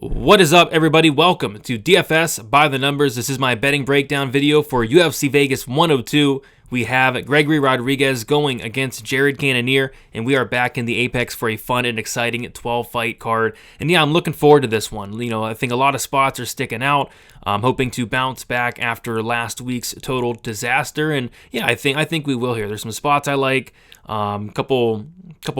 What is up, everybody? Welcome to DFS by the Numbers. This is my betting breakdown video for UFC Vegas 102. We have Gregory Rodriguez going against Jared Cannonier, and we are back in the Apex for a fun and exciting 12-fight card. And yeah, I'm looking forward to this one. You know, I think a lot of spots are sticking out. I'm hoping to bounce back after last week's total disaster, and yeah, I think we will here. There's some spots I like, couple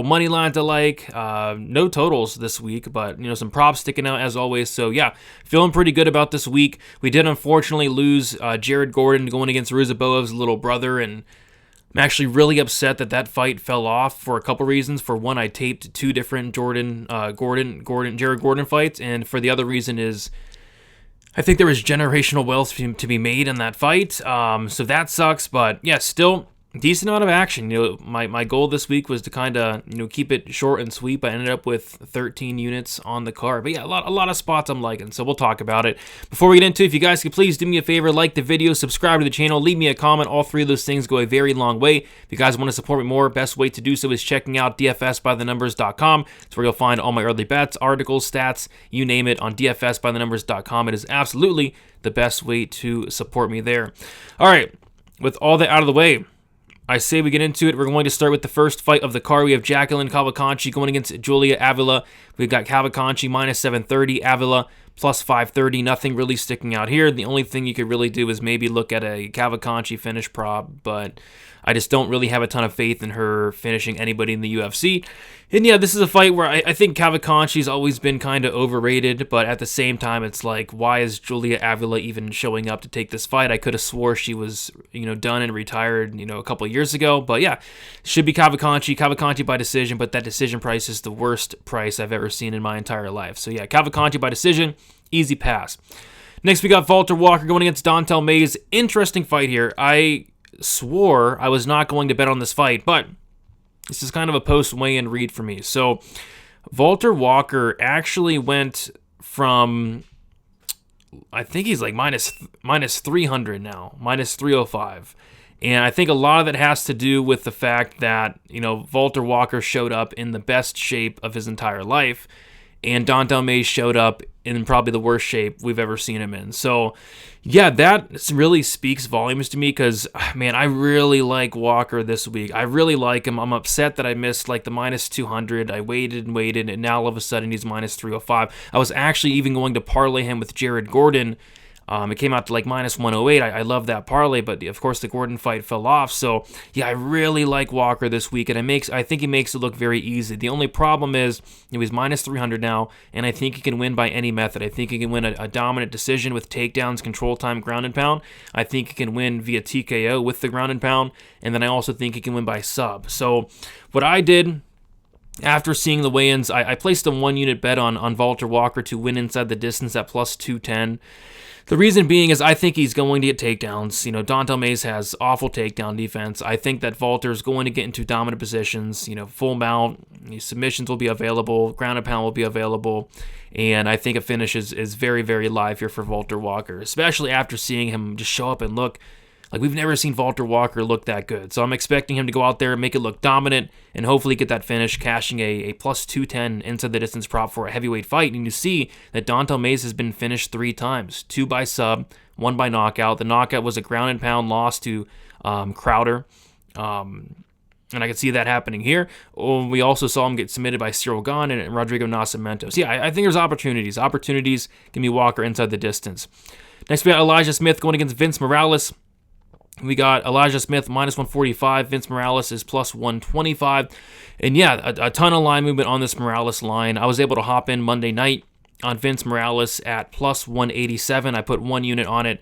money lines I like. No totals this week, but you know, some props sticking out as always. So yeah, feeling pretty good about this week. We did unfortunately lose Jared Gordon going against Ruziboev's little brother, and I'm actually really upset that fight fell off for a couple reasons. For one, I taped two different Jared Gordon fights, and for the other reason is I think there was generational wealth to be made in that fight. So that sucks, but yeah, still decent amount of action. You know, my goal this week was to kind of, you know, keep it short and sweet. I ended up with 13 units on the card. But yeah, a lot of spots I'm liking, so we'll talk about it. Before we get into it, if you guys could please do me a favor, like the video, subscribe to the channel, leave me a comment. All three of those things go a very long way. If you guys want to support me more, best way to do so is checking out dfsbythenumbers.com. It's where you'll find all my early bets, articles, stats, you name it, on dfsbythenumbers.com. It is absolutely the best way to support me there. All right, with all that out of the way, I say we get into it. We're going to start with the first fight of the card. We have Jacqueline Cavalcanti going against Julia Avila. We've got Cavalcanti minus 730, Avila plus 530. Nothing really sticking out here. The only thing you could really do is maybe look at a Cavalcanti finish prop, but I just don't really have a ton of faith in her finishing anybody in the UFC. And yeah, this is a fight where I think Cavalcanti's always been kind of overrated, but at the same time, it's like, why is Julia Avila even showing up to take this fight? I could have swore she was, you know, done and retired, you know, a couple of years ago. But yeah, should be Cavalcanti by decision, but that decision price is the worst price I've ever seen in my entire life. So yeah, Cavalcanti by decision, easy pass. Next, we got Walter Walker going against Dontel Mays. Interesting fight here. I swore I was not going to bet on this fight, but this is kind of a post-weigh-in read for me. So Walter Walker actually went from, I think he's like minus 300 now, minus 305. And I think a lot of it has to do with the fact that, you know, Walter Walker showed up in the best shape of his entire life, and Dontel Mays showed up in probably the worst shape we've ever seen him in. So, yeah, that really speaks volumes to me because, man, I really like Walker this week. I really like him. I'm upset that I missed, like, the minus 200. I waited, and now all of a sudden he's minus 305. I was actually even going to parlay him with Jared Gordon. It came out to like minus 108. I love that parlay, but of course the Gordon fight fell off. So yeah, I really like Walker this week, and I think he makes it look very easy. The only problem is, you know, he's minus 300 now, and I think he can win by any method. I think he can win a dominant decision with takedowns, control time, ground and pound. I think he can win via TKO with the ground and pound, and then I also think he can win by sub. So what I did after seeing the weigh-ins, I placed a 1-unit bet on Walter Walker to win inside the distance at plus 210. The reason being is I think he's going to get takedowns. You know, Dontel Mays has awful takedown defense. I think that Walter's going to get into dominant positions, you know, full mount, submissions will be available, ground and pound will be available, and I think a finish is very, very live here for Walter Walker, especially after seeing him just show up and look like we've never seen Walter Walker look that good. So I'm expecting him to go out there and make it look dominant and hopefully get that finish, cashing a plus 210 into the distance prop for a heavyweight fight. And you see that Dontel Mays has been finished 3 times, 2 by sub, 1 by knockout. The knockout was a ground and pound loss to Crowder. And I can see that happening here. We also saw him get submitted by Cyril Gane and Rodrigo Nascimento. So yeah, I think there's opportunities. Opportunities can be Walker inside the distance. Next, we got Elijah Smith going against Vince Morales. We got Elijah Smith minus 145. Vince Morales is plus 125. And yeah, a ton of line movement on this Morales line. I was able to hop in Monday night on Vince Morales at plus 187. I put 1 unit on it.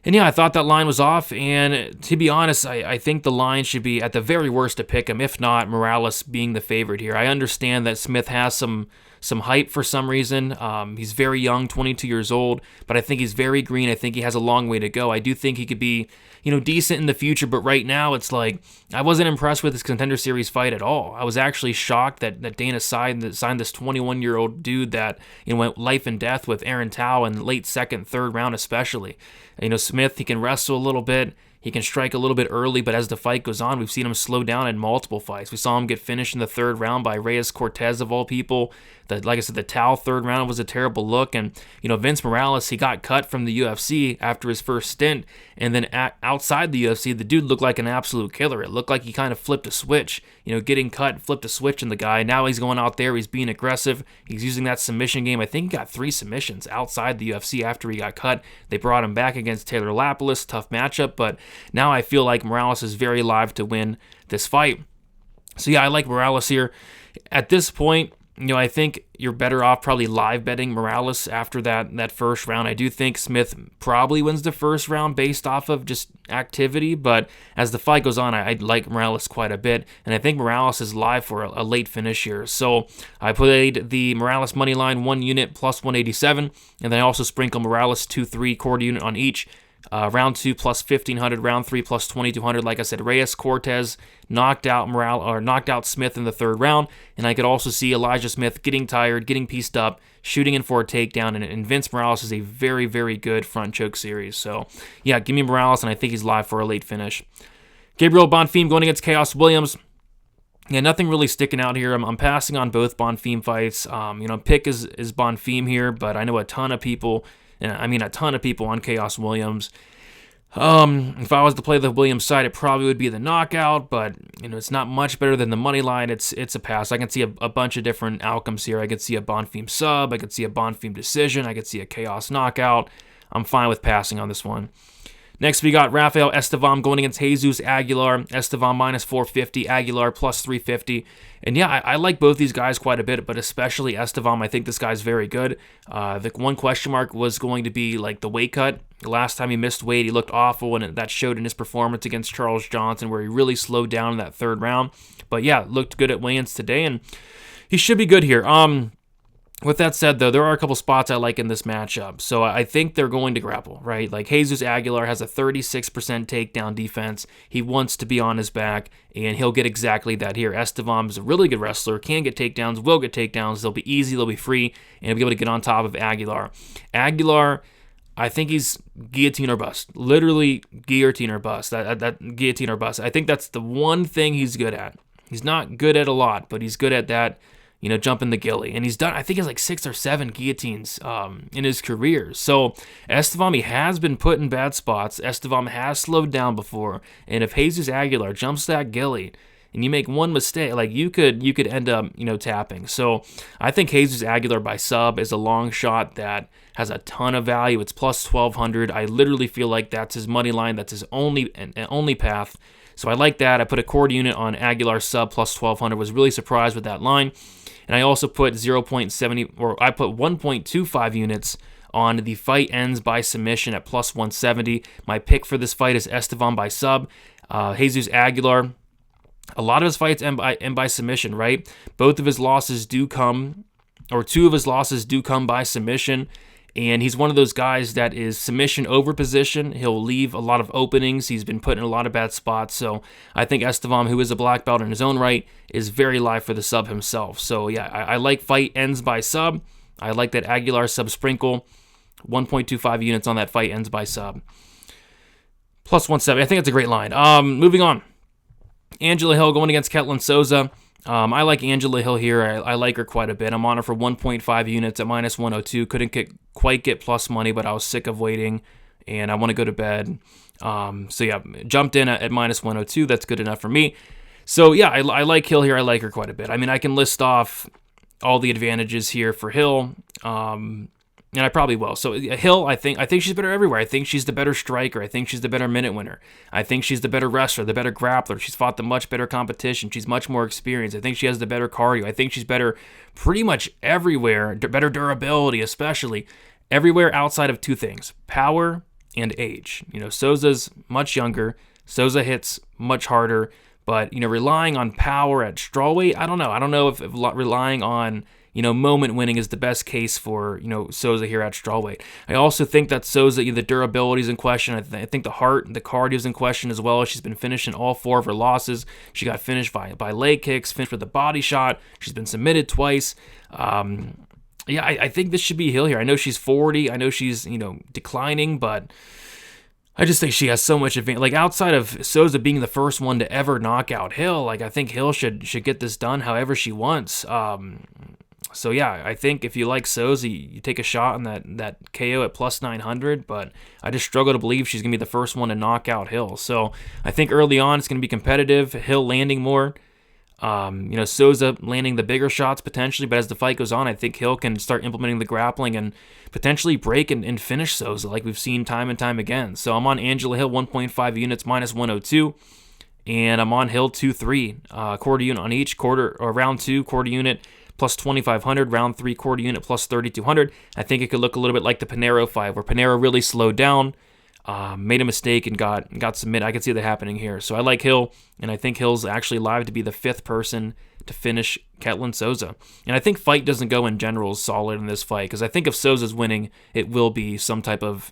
And yeah, I thought that line was off. And to be honest, I think the line should be at the very worst to pick him, if not Morales being the favorite here. I understand that Smith has some hype for some reason. He's very young, 22 years old, but I think he's very green. I think he has a long way to go. I do think he could be, you know, decent in the future, but right now it's like I wasn't impressed with his Contender Series fight at all. I was actually shocked that Dana signed this 21-year-old dude that, you know, went life and death with Aaron Tao in late second, third round especially. You know, Smith, he can wrestle a little bit. He can strike a little bit early, but as the fight goes on, we've seen him slow down in multiple fights. We saw him get finished in the third round by Reyes Cortez, of all people. Like I said, the Tao third round was a terrible look. And, Vince Morales, he got cut from the UFC after his first stint. And then outside the UFC, the dude looked like an absolute killer. It looked like he kind of flipped a switch. Getting cut, flipped a switch in the guy. Now he's going out there, he's being aggressive. He's using that submission game. I think he got 3 submissions outside the UFC after he got cut. They brought him back against Taylor Lapilus, tough matchup. But now I feel like Morales is very live to win this fight. So yeah, I like Morales here. At this point, I think you're better off probably live betting Morales after that first round. I do think Smith probably wins the first round based off of just activity, but as the fight goes on, I like Morales quite a bit, and I think Morales is live for a late finish here. So I played the Morales money line 1 unit plus 187, and then I also sprinkle Morales 2-3 quarter unit on each. Round 2 plus 1,500, round 3 plus 2,200. Like I said, Reyes Cortez knocked out Smith in the third round, and I could also see Elijah Smith getting tired, getting pieced up, shooting in for a takedown, and Vince Morales is a very, very good front choke series. So yeah, give me Morales, and I think he's live for a late finish. Gabriel Bonfim going against Chaos Williams. Yeah, nothing really sticking out here. I'm passing on both Bonfim fights. Pick is Bonfim here, but I know a ton of people on Chaos Williams. If I was to play the Williams side, it probably would be the knockout, but it's not much better than the money line. It's a pass. I can see a bunch of different outcomes here. I could see a Bonfim sub, I could see a Bonfim decision, I could see a Chaos knockout. I'm fine with passing on this one. Next, we got Rafael Estevam going against Jesus Aguilar. Estevam minus 450, Aguilar plus 350. And yeah, I like both these guys quite a bit, but especially Estevam. I think this guy's very good. The one question mark was going to be like the weight cut. The last time he missed weight, he looked awful, and that showed in his performance against Charles Johnson, where he really slowed down in that third round. But yeah, looked good at weigh-ins today, and he should be good here. With that said, though, there are a couple spots I like in this matchup. So I think they're going to grapple, right? Like Jesus Aguilar has a 36% takedown defense. He wants to be on his back, and he'll get exactly that here. Estevam is a really good wrestler, can get takedowns, will get takedowns. They'll be easy, they'll be free, and he'll be able to get on top of Aguilar. Aguilar, I think he's guillotine or bust. Literally guillotine or bust. That guillotine or bust. I think that's the one thing he's good at. He's not good at a lot, but he's good at that. Jumping the gilly. And he's done, I think he has like 6 or 7 guillotines in his career. So Estevam, he has been put in bad spots. Estevam has slowed down before. And if Jesus Aguilar jumps that gilly and you make one mistake, like you could end up, tapping. So I think Jesus Aguilar by sub is a long shot that has a ton of value. It's plus 1,200. I literally feel like that's his money line. That's his only path. So I like that. I put a quarter unit on Aguilar sub plus 1,200. Was really surprised with that line. And I also put 1.25 units on the fight ends by submission at plus 170. My pick for this fight is Estevam by sub. Jesus Aguilar, a lot of his fights end by submission, right? Both of his losses do come, or 2 of his losses do come by submission. And he's one of those guys that is submission over position. He'll leave a lot of openings. He's been put in a lot of bad spots. So I think Estevam, who is a black belt in his own right, is very live for the sub himself. So yeah, I like fight ends by sub. I like that Aguilar sub sprinkle. 1.25 units on that fight ends by sub. Plus 170. I think that's a great line. Moving on. Angela Hill going against Ketlin Souza. I like Angela Hill here. I like her quite a bit. I'm on her for 1.5 units at minus 102. Couldn't quite get plus money, but I was sick of waiting, and I want to go to bed. So yeah, jumped in at minus 102. That's good enough for me. So yeah, I like Hill here. I like her quite a bit. I mean, I can list off all the advantages here for Hill. And I probably will. So Hill, I think she's better everywhere. I think she's the better striker. I think she's the better minute winner. I think she's the better wrestler, the better grappler. She's fought the much better competition. She's much more experienced. I think she has the better cardio. I think she's better pretty much everywhere. Better durability, especially everywhere outside of 2 things: power and age. Souza's much younger. Souza hits much harder. But relying on power at strawweight, I don't know. I don't know if relying on moment winning is the best case for, Souza here at strawweight. I also think that Souza, the durability is in question. I think the heart and the cardio is in question as well. She's been finishing all 4 of her losses. She got finished by leg kicks, finished with a body shot. She's been submitted twice. I think this should be Hill here. I know she's 40. I know she's, declining, but I just think she has so much advantage. Like outside of Souza being the first one to ever knock out Hill, like I think Hill should get this done however she wants. So yeah, I think if you like Souza, you take a shot on that KO at plus 900. But I just struggle to believe she's gonna be the first one to knock out Hill. So I think early on it's gonna be competitive. Hill landing more. Souza landing the bigger shots potentially, but as the fight goes on, I think Hill can start implementing the grappling and potentially break and finish Souza like we've seen time and time again. So I'm on Angela Hill 1.5 units minus 102, and I'm on Hill 2-3, quarter unit on each, quarter or round 2 quarter unit plus 2,500, round 3 quarter unit plus 3,200. I think it could look a little bit like the Pinheiro fight where Pinheiro really slowed down. Made a mistake and got submitted. I could see that happening here. So I like Hill, and I think Hill's actually live to be the 5th person to finish Ketlin Souza. And I think fight doesn't go in general solid in this fight, because I think if Souza's winning, it will be some type of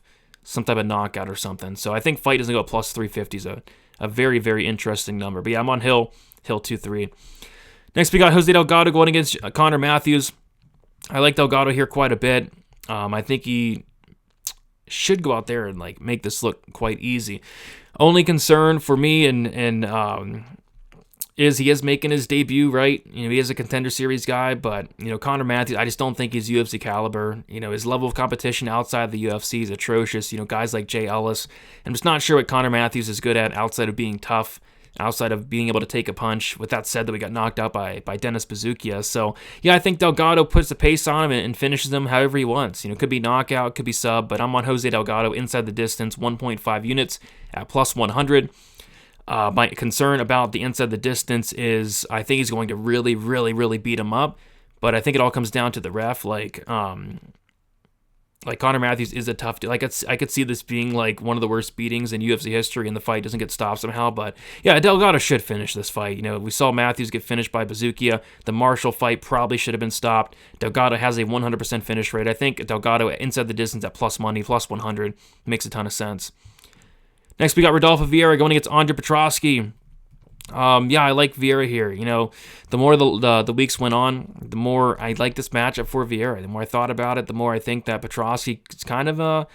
knockout or something. So I think fight doesn't go plus 350 is a very, very interesting number. But yeah, I'm on Hill 2-3. Next, we got Jose Delgado going against Connor Matthews. I like Delgado here quite a bit. I think he should go out there and like make this look quite easy. Only concern for me is he is making his debut, right? He is a Contender Series guy, but Connor Matthews, I just don't think he's UFC caliber. His level of competition outside the UFC is atrocious. Guys like Jay Ellis. I'm just not sure what Connor Matthews is good at outside of being tough, outside of being able to take a punch. With that said, that we got knocked out by Dennis Bazookia. So yeah, I think Delgado puts the pace on him and finishes him however he wants. Could be knockout, could be sub, but I'm on Jose Delgado inside the distance, 1.5 units at plus 100. My concern about the inside the distance is I think he's going to really, really, really beat him up, but I think it all comes down to the ref. Like Connor Matthews is a tough dude. I could see this being like one of the worst beatings in UFC history, and the fight doesn't get stopped somehow. But yeah, Delgado should finish this fight. We saw Matthews get finished by Bazookia. The Marshall fight probably should have been stopped. Delgado has a 100% finish rate. I think Delgado inside the distance at plus money, plus 100 makes a ton of sense. Next, we got Rodolfo Vieira going against Andre Petroski. Yeah, I like Vieira here. The more the weeks went on, the more I like this matchup for Vieira. The more I thought about it, the more I think that Petroski is kind of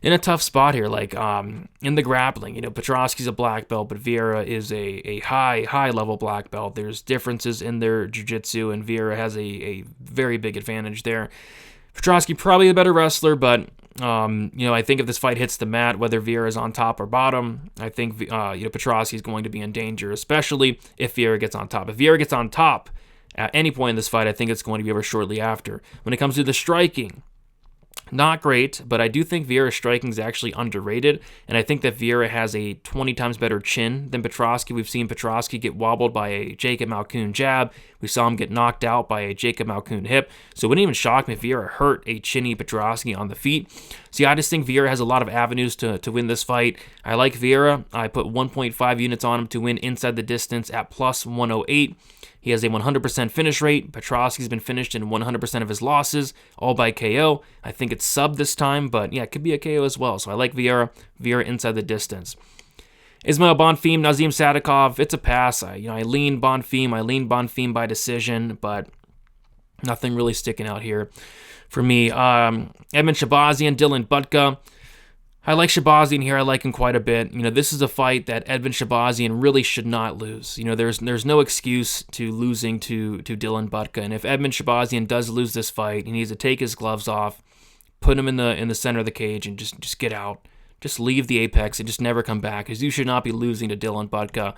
in a tough spot here. Like in the grappling, Petroski's a black belt, but Vieira is a high level black belt. There's differences in their jiu-jitsu, and Vieira has a very big advantage there. Petroski probably a better wrestler, but I think if this fight hits the mat, whether Vieira is on top or bottom, I think Petroski is going to be in danger, especially if Vieira gets on top. If Vieira gets on top at any point in this fight, I think it's going to be over shortly after. When it comes to the striking, not great, but I do think Vieira's striking is actually underrated, and I think that Vieira has a 20 times better chin than Petroski. We've seen Petroski get wobbled by a Jacob Malkoun jab. We saw him get knocked out by a Jacob Malkoun hip. So it wouldn't even shock me if Vieira hurt a chinny Petroski on the feet. So yeah, I just think Vieira has a lot of avenues to win this fight. I like Vieira. I put 1.5 units on him to win inside the distance at plus 108. He has a 100% finish rate. Petroski's been finished in 100% of his losses, all by KO. I think it's sub this time, but yeah, it could be a KO as well. So I like Vieira inside the distance. Ismail Bonfim, Nazim Sadikov, it's a pass. I lean Bonfim by decision, but nothing really sticking out here for me. Edmund Shabazian, Dylan Butka. I like Shabazian here. I like him quite a bit. This is a fight that Edmund Shabazian really should not lose. There's no excuse to losing to Dylan Butka. And if Edmund Shabazian does lose this fight, he needs to take his gloves off, put him in the center of the cage, and just get out. Just leave the apex and just never come back, because you should not be losing to Dylan Butka.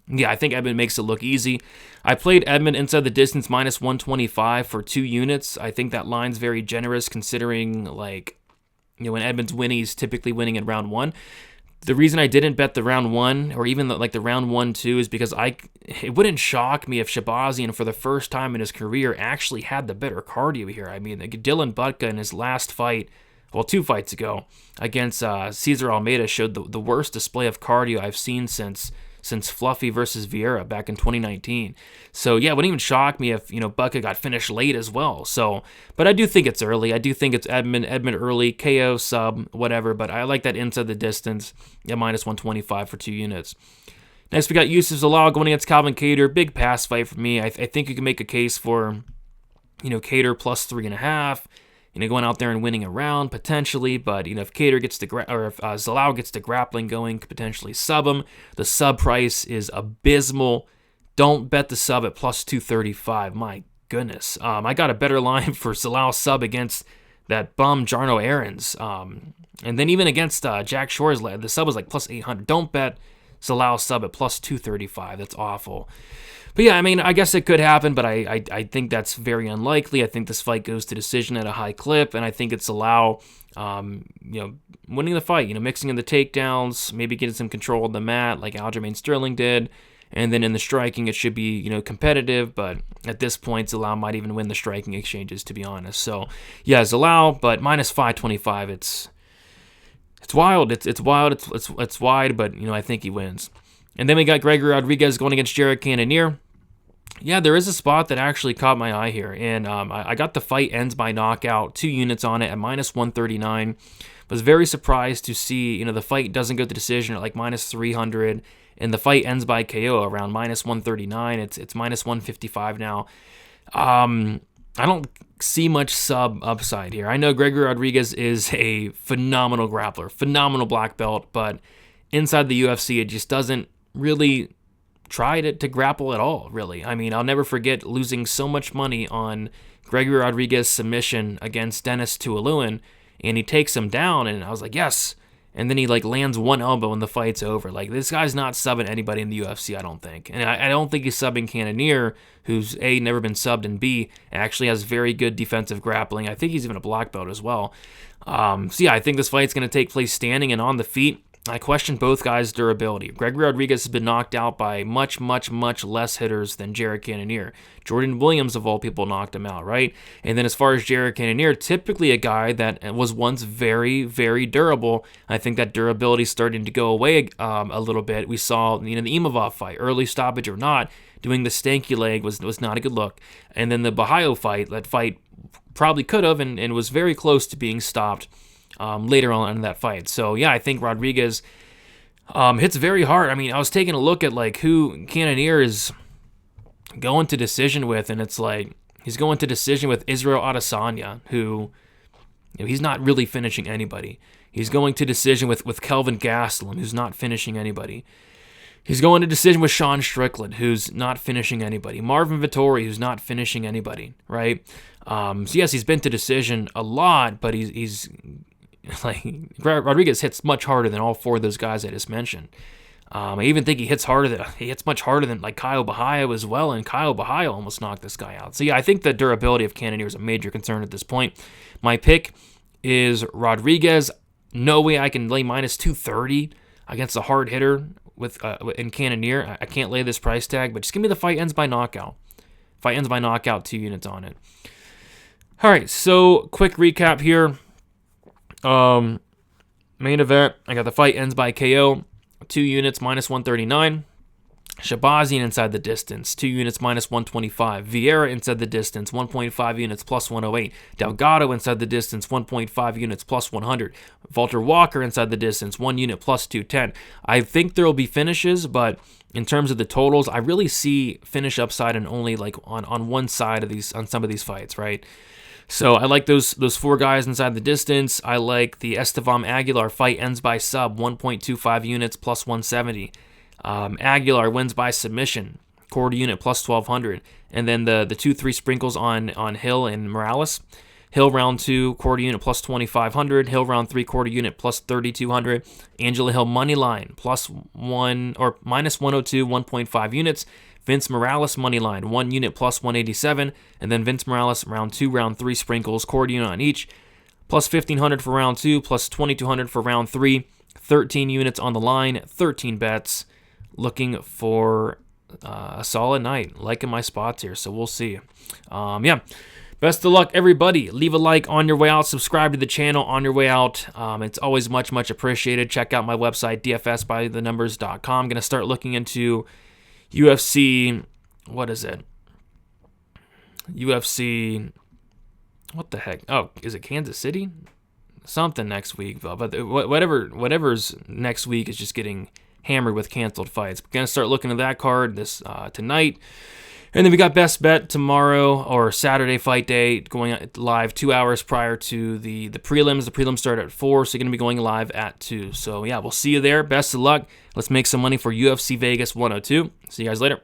Yeah, I think Edmund makes it look easy. I played Edmund inside the distance minus 125 for 2 units. I think that line's very generous considering, when Edmund's winning, he's typically winning in round 1. The reason I didn't bet the round 1 or even the round 1-2 is because it wouldn't shock me if Shabazian for the first time in his career actually had the better cardio here. I mean, Dylan Butka in his last fight, 2 fights ago against Cesar Almeida, showed the worst display of cardio I've seen since Fluffy versus Vieira back in 2019. So yeah, it wouldn't even shock me if Butka got finished late as well. So, but I do think it's early. I do think it's Edmund early, KO sub, whatever. But I like that inside the distance at minus 125 for 2 units. Next, we got Yusuf Zalal going against Calvin Kattar. Big pass fight for me. I think you can make a case for Kattar plus 3.5. going out there and winning a round potentially, but if Kattar gets to if Zalal gets the grappling going, could potentially sub him. The sub price is abysmal. Don't bet the sub at plus 235. My goodness. I got a better line for Zalal sub against that bum Jarno Aarons. And then even against Jack Shore's the sub was like plus 800. Don't bet Zalal sub at plus 235. That's awful. But yeah, I mean, I guess it could happen, but I think that's very unlikely. I think this fight goes to decision at a high clip, and I think it's Zalal, winning the fight, mixing in the takedowns, maybe getting some control of the mat like Aljamain Sterling did, and then in the striking, it should be, competitive, but at this point, Zalal might even win the striking exchanges, to be honest. So yeah, Zalal, but minus 525, it's wild. It's wild. It's wide, but I think he wins. And then we got Gregory Rodriguez going against Jared Cannonier. Yeah, there is a spot that actually caught my eye here, and I got the fight ends by knockout, 2 units on it at minus 139. Was very surprised to see, the fight doesn't go to decision at like minus 300, and the fight ends by KO around minus 139. It's minus 155 now. I don't see much sub upside here. I know Gregory Rodriguez is a phenomenal grappler, phenomenal black belt, but inside the UFC, it just doesn't really try to grapple at all, really. I mean, I'll never forget losing so much money on Gregory Rodriguez's submission against Dennis Tuoluen, and he takes him down, and I was like, yes. And then he lands one elbow and the fight's over. This guy's not subbing anybody in the UFC, I don't think. And I don't think he's subbing Cannonier, who's A, never been subbed, and B, actually has very good defensive grappling. I think he's even a black belt as well. So yeah, I think this fight's going to take place standing and on the feet. I question both guys' durability. Gregory Rodriguez has been knocked out by much, much, much less hitters than Jared Cannonier. Jordan Williams, of all people, knocked him out, right? And then as far as Jared Cannonier, typically a guy that was once very, very durable. I think that durability is starting to go away a little bit. We saw, the Imavov fight, early stoppage or not, doing the stanky leg was not a good look. And then the Bahayo fight, that fight probably could have and was very close to being stopped later on in that fight. So yeah, I think Rodriguez hits very hard. I mean, I was taking a look at who Cannonier is going to decision with, and it's he's going to decision with Israel Adesanya, who he's not really finishing anybody. He's going to decision with Kelvin Gastelum, who's not finishing anybody. He's going to decision with Sean Strickland, who's not finishing anybody. Marvin Vettori, who's not finishing anybody, right? So yes, he's been to decision a lot, but he's Rodriguez hits much harder than all 4 of those guys I just mentioned. I even think he hits much harder than Kyle Bahayo as well, and Kyle Bahayo almost knocked this guy out. So yeah, I think the durability of Cannonier is a major concern at this point. My pick is Rodriguez. No way I can lay minus 230 against a hard hitter in Cannonier. I can't lay this price tag, but just give me the fight ends by knockout. Fight ends by knockout, 2 units on it. All right, so quick recap here. Main event, I got the fight ends by KO, 2 units, minus 139. Shabazian inside the distance, 2 units, minus 125. Vieira inside the distance, 1.5 units, plus 108. Delgado inside the distance, 1.5 units, plus 100. Walter Walker inside the distance, 1 unit, plus 210. I think there will be finishes, but in terms of the totals, I really see finish upside and only on one side of on some of these fights, right? So I like those 4 guys inside the distance. I like the Estevam Aguilar fight ends by sub, 1.25 units, plus 170. Aguilar wins by submission, quarter unit, plus 1,200. And then the 2-3 sprinkles on Hill and Morales. Hill round 2, quarter unit, plus 2,500. Hill round 3, quarter unit, plus 3,200. Angela Hill money line, plus 1 or minus 102, 1.5 units. Vince Morales money line, 1 unit, plus 187. And then Vince Morales round 2, round 3 sprinkles, quarter unit on each. Plus 1,500 for round 2, plus 2,200 for round 3. 13 units on the line, 13 bets. Looking for a solid night. Liking my spots here, so we'll see. Yeah. Best of luck, everybody. Leave a like on your way out. Subscribe to the channel on your way out. It's always much, much appreciated. Check out my website, dfsbythenumbers.com. I'm going to start looking into UFC, what is it? UFC, what the heck? Oh, is it Kansas City? Something next week, but whatever's next week is just getting hammered with canceled fights. We're going to start looking at that card this tonight. And then we got best bet tomorrow, or Saturday fight day, going live 2 hours prior to the prelims. The prelims start at 4, so you're going to be going live at 2. So yeah, we'll see you there. Best of luck. Let's make some money for UFC Vegas 102. See you guys later.